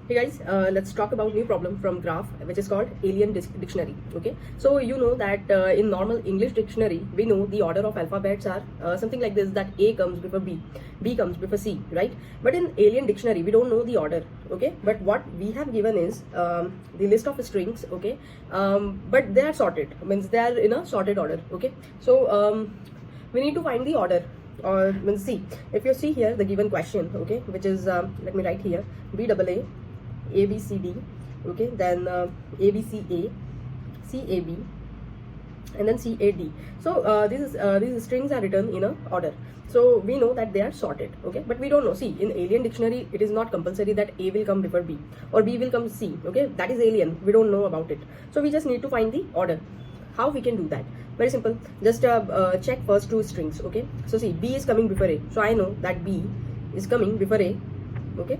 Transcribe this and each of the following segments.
Hey guys, let's talk about new problem from graph, which is called alien dictionary. Okay, so you know that in normal English dictionary we know the order of alphabets are something like this, that A comes before B, B comes before C, right? But in alien dictionary we don't know the order. Okay, but what we have given is the list of strings. Okay, but they are sorted, means they are in a sorted order. Okay, so we need to find the order, or means see, if you see here the given question, okay, which is let me write here, B double A B C D, okay, then A B C A, C A B, and then C A D. So these strings are written in a order, so we know that they are sorted. Okay, but we don't know, see, in alien dictionary it is not compulsory that A will come before B or B will come C. Okay, that is alien, we don't know about it, so we just need to find the order. How we can do that? Very simple, just check first two strings. Okay, so see, B is coming before A, so I know that B is coming before A. Okay,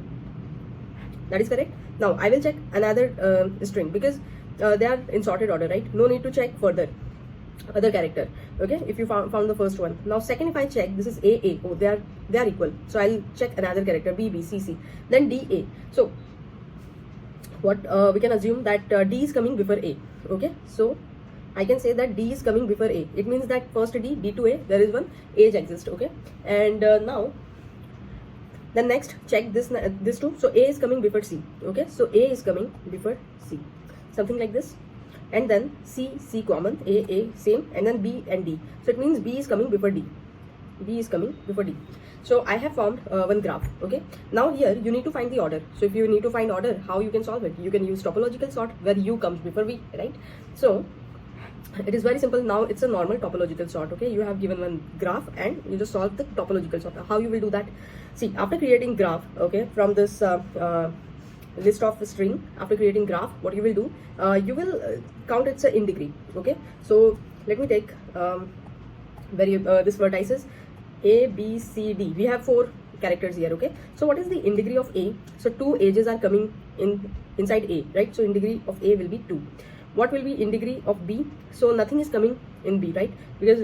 that is correct. Now I will check another string, because they are in sorted order, right? No need to check further other character. Okay, if you found the first one. Now second, if I check, this is A, oh, they are equal, so I'll check another character, B, C, then D, A. So what we can assume that D is coming before A. Okay, so I can say that D is coming before A. It means that first D to A, there is one age exists. Okay, and now then next check this two. So A is coming before C. Okay, so A is coming before C, something like this. And then C common, A same, and then B and D. So it means B is coming before D. B is coming before D. So I have formed one graph. Okay, now here you need to find the order. So if you need to find order, how you can solve it? You can use topological sort, where U comes before V, right? So it is very simple. Now it's a normal topological sort. Okay, you have given one graph and you just solve the topological sort. How you will do that? See, after creating graph, okay, from this list of string, after creating graph, what you will do, you will count it's in degree. Okay, so let me take this vertices A, B, C, D. We have 4 characters here. Okay, so what is the in degree of A? So 2 ages are coming inside A, right? So in degree of A will be 2. What will be in degree of B? So nothing is coming in B, right? Because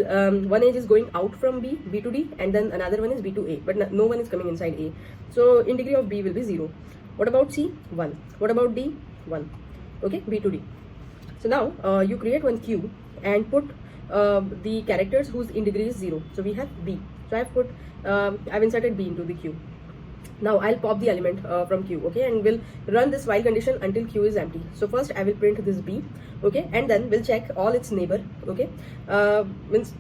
one age is going out from B to D, and then another one is B to A, but no one is coming inside A. So in degree of B will be 0. What about C? 1. What about D? 1. Okay, B to D. So now you create one queue and put the characters whose in degree is 0. So we have B. So I've inserted B into the queue. Now I'll pop the element from queue. Okay, and we'll run this while condition until queue is empty. So first I will print this B. Okay, and then we'll check all its neighbor. Okay, means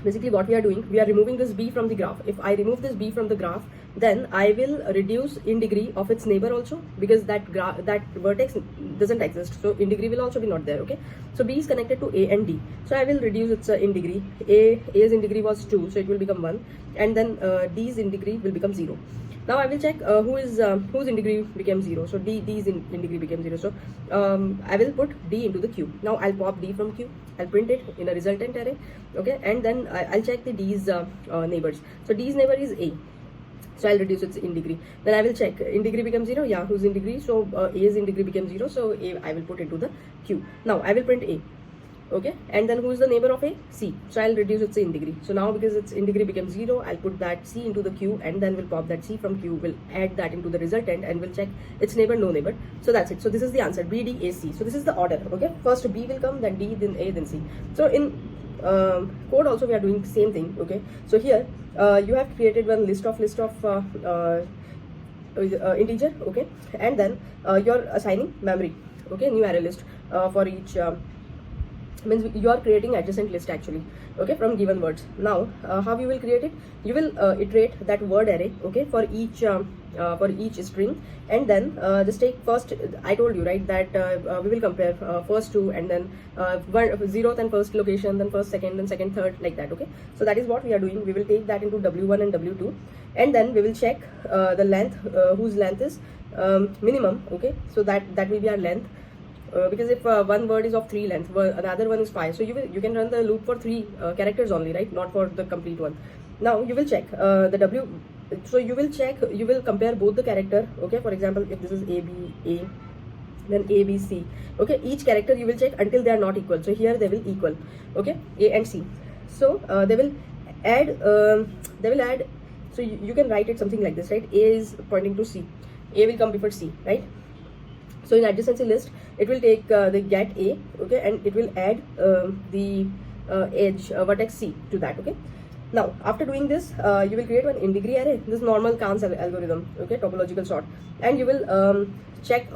basically what we are doing, we are removing this B from the graph. If I remove this B from the graph, then I will reduce in degree of its neighbor also, because that vertex doesn't exist, so in degree will also be not there. Okay, so B is connected to A and D, so I will reduce its in degree. A's in degree was 2, so it will become 1, and then D's in degree will become 0. Now I will check whose in degree became 0. So D's in degree became 0. So I will put D into the queue. Now I'll pop D from queue. I'll print it in a resultant array. Okay, and then I'll check the D's neighbors. So D's neighbor is A. So I'll reduce its in degree. Then I will check in degree becomes 0. Yeah, whose in degree? So A's in degree became 0. So A I will put into the queue. Now I will print A. Okay, and then who is the neighbor of A? C. So I'll reduce its in degree. So now because its in degree becomes 0, I'll put that C into the queue, and then we'll pop that C from queue. We'll add that into the resultant, and we'll check its neighbor, no neighbor. So that's it. So this is the answer, B, D, A, C. So this is the order. Okay, first B will come, then D, then A, then C. So in code also we are doing the same thing. Okay, so here you have created one list of integer. Okay, and then you're assigning memory. Okay, new array list for each means you are creating adjacent list actually. Okay, from given words. Now how you will create it? You will iterate that word array. Okay, for each string, and then just take first, I told you, right, that we will compare first two, and then 0th and first location, then first, second, then second, third, like that. Okay, so that is what we are doing. We will take that into W1 and W2, and then we will check the length, whose length is minimum. Okay, so that will be our length. Because if one word is of 3 length, another one is 5, so you can run the loop for 3 characters only, right, not for the complete one. Now you will check the W. So you will compare both the character. Okay, for example, if this is A, B, A, then A, B, C. Okay, each character you will check until they are not equal. So here they will equal. Okay, A and C. So they will add. So you can write it something like this, right? A is pointing to C. A will come before C, right? So in adjacency list, it will take the get A, okay, and it will add the edge vertex C to that, okay. Now after doing this, you will create one in degree array, this normal Kahn's algorithm, okay, topological sort, and you will check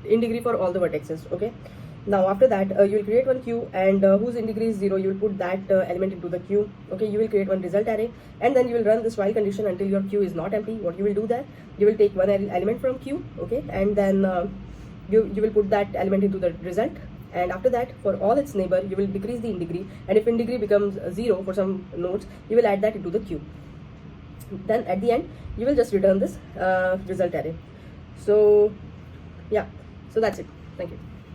in degree for all the vertexes, okay. Now after that, you will create one queue, and whose in degree is 0, you will put that element into the queue, okay. You will create one result array, and then you will run this while condition until your queue is not empty. What you will do there, you will take one element from queue, okay, and then you will put that element into the result, and after that for all its neighbor you will decrease the in degree, and if in degree becomes 0 for some nodes, you will add that into the queue. Then at the end you will just return this result array. So yeah, so that's it. Thank you.